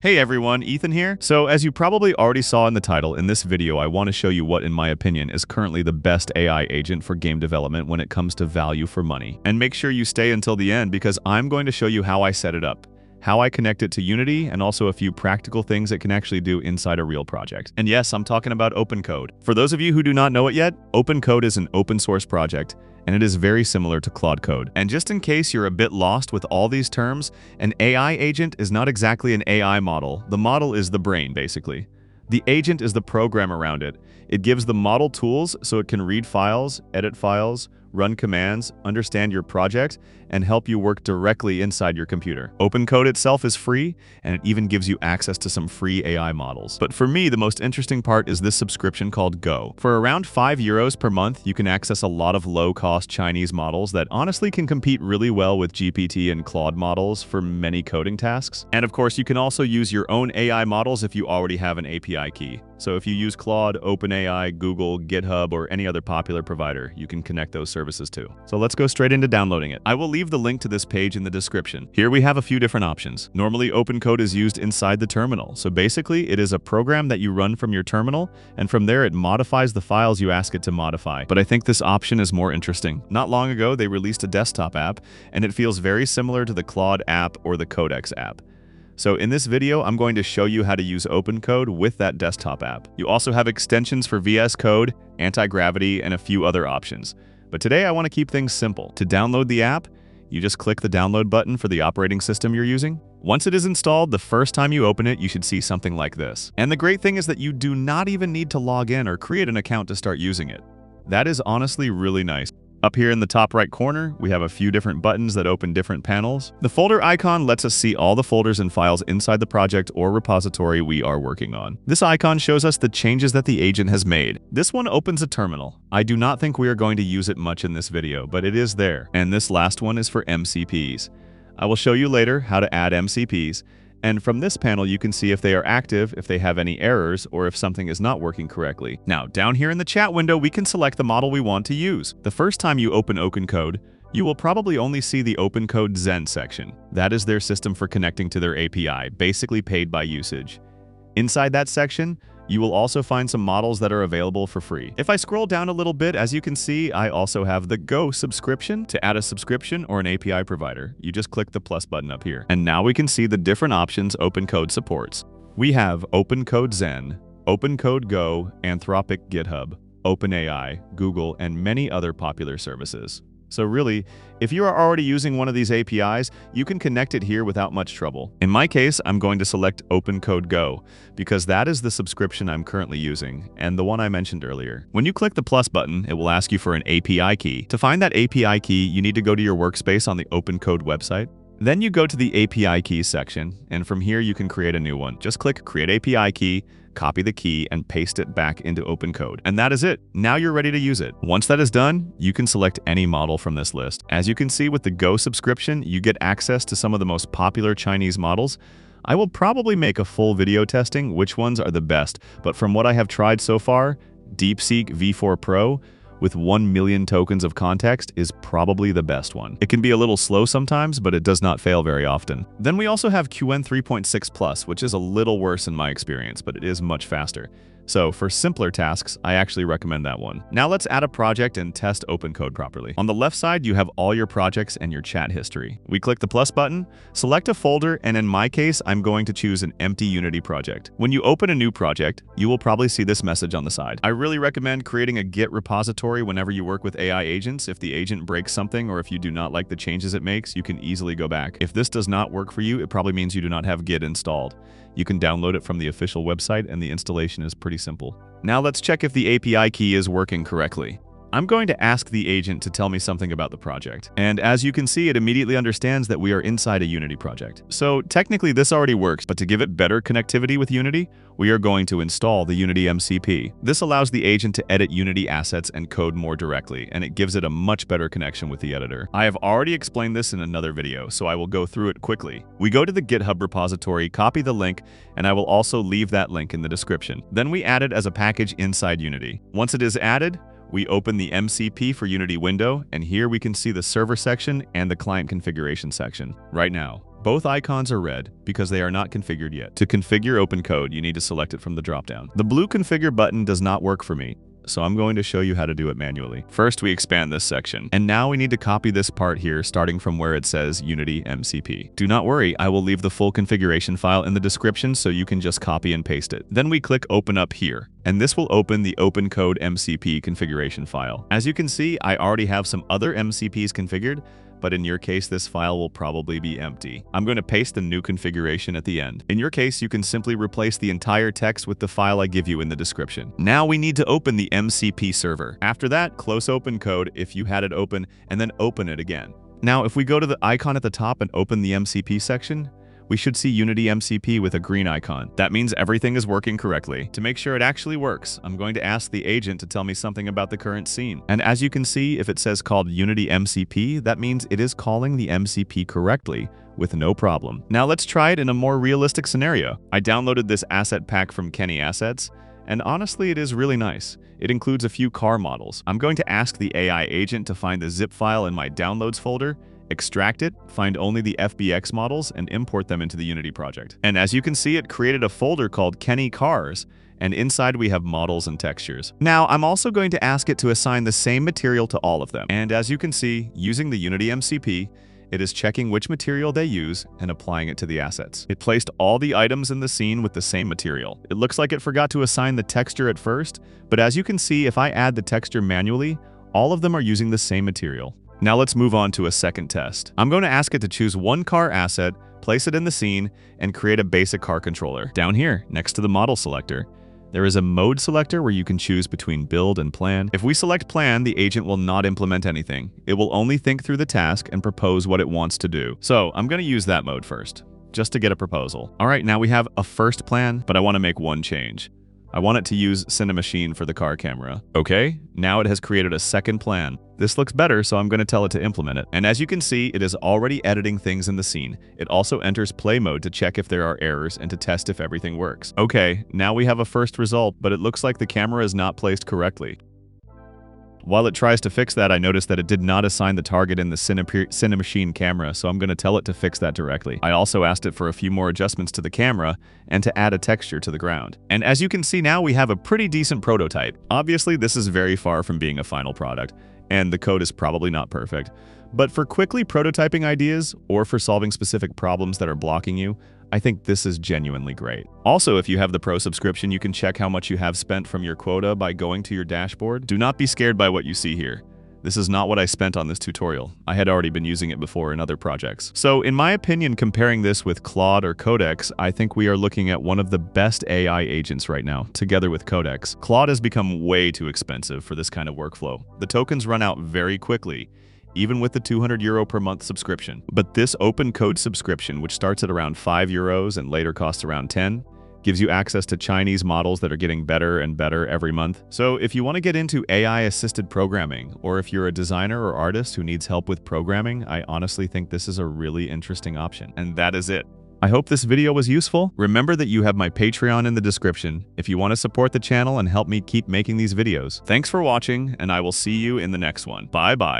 Hey everyone, Ethan here. So as you probably already saw in the title, in this video I want to show you what in my opinion is currently the best AI agent for game development when it comes to value for money. And make sure you stay until the end because I'm going to show you how I set it up, how I connect it to Unity, and also a few practical things it can actually do inside a real project. And yes, I'm talking about OpenCode. For those of you who do not know it yet, OpenCode is an open source project, and it is very similar to Claude Code. And just in case you're a bit lost with all these terms, an AI agent is not exactly an AI model. The model is the brain, basically. The agent is the program around it. It gives the model tools so it can read files, edit files, run commands, understand your project, and help you work directly inside your computer. OpenCode itself is free, and it even gives you access to some free AI models. But for me, the most interesting part is this subscription called Go. For around €5 per month, you can access a lot of low-cost Chinese models that honestly can compete really well with GPT and Claude models for many coding tasks. And of course, you can also use your own AI models if you already have an API key. So if you use Claude, OpenAI, Google, GitHub, or any other popular provider, you can connect those services too. So let's go straight into downloading it. I will leave the link to this page in the description. Here we have a few different options. Normally, OpenCode is used inside the terminal. So basically, it is a program that you run from your terminal, and from there it modifies the files you ask it to modify. But I think this option is more interesting. Not long ago, they released a desktop app, and it feels very similar to the Claude app or the Codex app. So in this video, I'm going to show you how to use OpenCode with that desktop app. You also have extensions for VS Code, anti-gravity, and a few other options. But today I want to keep things simple. To download the app, you just click the download button for the operating system you're using. Once it is installed, the first time you open it, you should see something like this. And the great thing is that you do not even need to log in or create an account to start using it. That is honestly really nice. Up here in the top right corner, we have a few different buttons that open different panels. The folder icon lets us see all the folders and files inside the project or repository we are working on. This icon shows us the changes that the agent has made. This one opens a terminal. I do not think we are going to use it much in this video, but it is there. And this last one is for MCPs. I will show you later how to add MCPs. And from this panel, you can see if they are active, if they have any errors, or if something is not working correctly. Now, down here in the chat window, we can select the model we want to use. The first time you open OpenCode, you will probably only see the OpenCode Zen section. That is their system for connecting to their API, basically paid by usage. Inside that section, you will also find some models that are available for free. If I scroll down a little bit, as you can see, I also have the Go subscription. To add a subscription or an API provider, you just click the plus button up here. And now we can see the different options OpenCode supports. We have OpenCode Zen, OpenCode Go, Anthropic, GitHub, OpenAI, Google, and many other popular services. So really, if you are already using one of these APIs, you can connect it here without much trouble. In my case, I'm going to select OpenCode Go because that is the subscription I'm currently using and the one I mentioned earlier. When you click the plus button, it will ask you for an API key. To find that API key, you need to go to your workspace on the OpenCode website. Then you go to the API keys section, and from here you can create a new one. Just click Create API Key, copy the key, and paste it back into OpenCode. And that is it. Now you're ready to use it. Once that is done, you can select any model from this list. As you can see with the Go subscription, you get access to some of the most popular Chinese models. I will probably make a full video testing which ones are the best, but from what I have tried so far, DeepSeek V4 Pro with 1 million tokens of context is probably the best one. It can be a little slow sometimes, but it does not fail very often. Then we also have Qwen 3.6 Plus, which is a little worse in my experience, but it is much faster. So for simpler tasks, I actually recommend that one. Now let's add a project and test OpenCode properly. On the left side, you have all your projects and your chat history. We click the plus button, select a folder, and in my case, I'm going to choose an empty Unity project. When you open a new project, you will probably see this message on the side. I really recommend creating a Git repository whenever you work with AI agents. If the agent breaks something or if you do not like the changes it makes, you can easily go back. If this does not work for you, it probably means you do not have Git installed. You can download it from the official website and the installation is pretty simple. Now let's check if the API key is working correctly. I'm going to ask the agent to tell me something about the project. And as you can see, it immediately understands that we are inside a Unity project. So technically this already works, but to give it better connectivity with Unity, we are going to install the Unity MCP. This allows the agent to edit Unity assets and code more directly, and it gives it a much better connection with the editor. I have already explained this in another video, so I will go through it quickly. We go to the GitHub repository, copy the link, and I will also leave that link in the description. Then we add it as a package inside Unity. Once it is added, we open the MCP for Unity window, and here we can see the server section and the client configuration section. Right now, Both icons are red because they are not configured yet. To configure OpenCode, you need to select it from the dropdown. The blue configure button does not work for me, so I'm going to show you how to do it manually. First, we expand this section, and now we need to copy this part here starting from where it says Unity MCP. Do not worry, I will leave the full configuration file in the description so you can just copy and paste it. Then we click Open up here, and this will open the OpenCode MCP configuration file. As you can see, I already have some other MCPs configured, but in your case, this file will probably be empty. I'm going to paste the new configuration at the end. In your case, you can simply replace the entire text with the file I give you in the description. Now we need to open the MCP server. After that, close OpenCode if you had it open, and then open it again. Now, if we go to the icon at the top and open the MCP section, we should see Unity MCP with a green icon. That means everything is working correctly. To make sure it actually works, I'm going to ask the agent to tell me something about the current scene. And as you can see, if it says called Unity MCP, that means it is calling the MCP correctly with no problem. Now let's try it in a more realistic scenario. I downloaded this asset pack from Kenney Assets, and honestly, it is really nice. It includes a few car models. I'm going to ask the AI agent to find the zip file in my downloads folder, extract it, find only the FBX models, and import them into the Unity project. And as you can see, it created a folder called Kenney Cars, and inside we have models and textures. Now, I'm also going to ask it to assign the same material to all of them. And as you can see, using the Unity MCP, it is checking which material they use and applying it to the assets. It placed all the items in the scene with the same material. It looks like it forgot to assign the texture at first, but as you can see, if I add the texture manually, all of them are using the same material. Now let's move on to a second test. I'm going to ask it to choose one car asset, place it in the scene, and create a basic car controller. Down here, next to the model selector, there is a mode selector where you can choose between build and plan. If we select plan, the agent will not implement anything. It will only think through the task and propose what it wants to do. So I'm going to use that mode first, just to get a proposal. All right, now we have a first plan, but I want to make one change. I want it to use Cinemachine for the car camera. Okay, now it has created a second plan. This looks better, so I'm going to tell it to implement it. And as you can see, it is already editing things in the scene. It also enters play mode to check if there are errors and to test if everything works. Okay, now we have a first result, but it looks like the camera is not placed correctly. While it tries to fix that, I noticed that it did not assign the target in the Cinemachine camera, so I'm going to tell it to fix that directly. I also asked it for a few more adjustments to the camera and to add a texture to the ground. And as you can see now, we have a pretty decent prototype. Obviously, this is very far from being a final product, and the code is probably not perfect. But for quickly prototyping ideas, or for solving specific problems that are blocking you, I think this is genuinely great. Also, if you have the Pro subscription, you can check how much you have spent from your quota by going to your dashboard. Do not be scared by what you see here. This is not what I spent on this tutorial. I had already been using it before in other projects. So in my opinion, comparing this with Claude or Codex, I think we are looking at one of the best AI agents right now, together with Codex. Claude has become way too expensive for this kind of workflow. The tokens run out very quickly, even with the €200 per month subscription. But this OpenCode subscription, which starts at around €5 and later costs around 10, gives you access to Chinese models that are getting better and better every month. So if you want to get into AI-assisted programming, or if you're a designer or artist who needs help with programming, I honestly think this is a really interesting option. And that is it. I hope this video was useful. Remember that you have my Patreon in the description if you want to support the channel and help me keep making these videos. Thanks for watching, and I will see you in the next one. Bye-bye.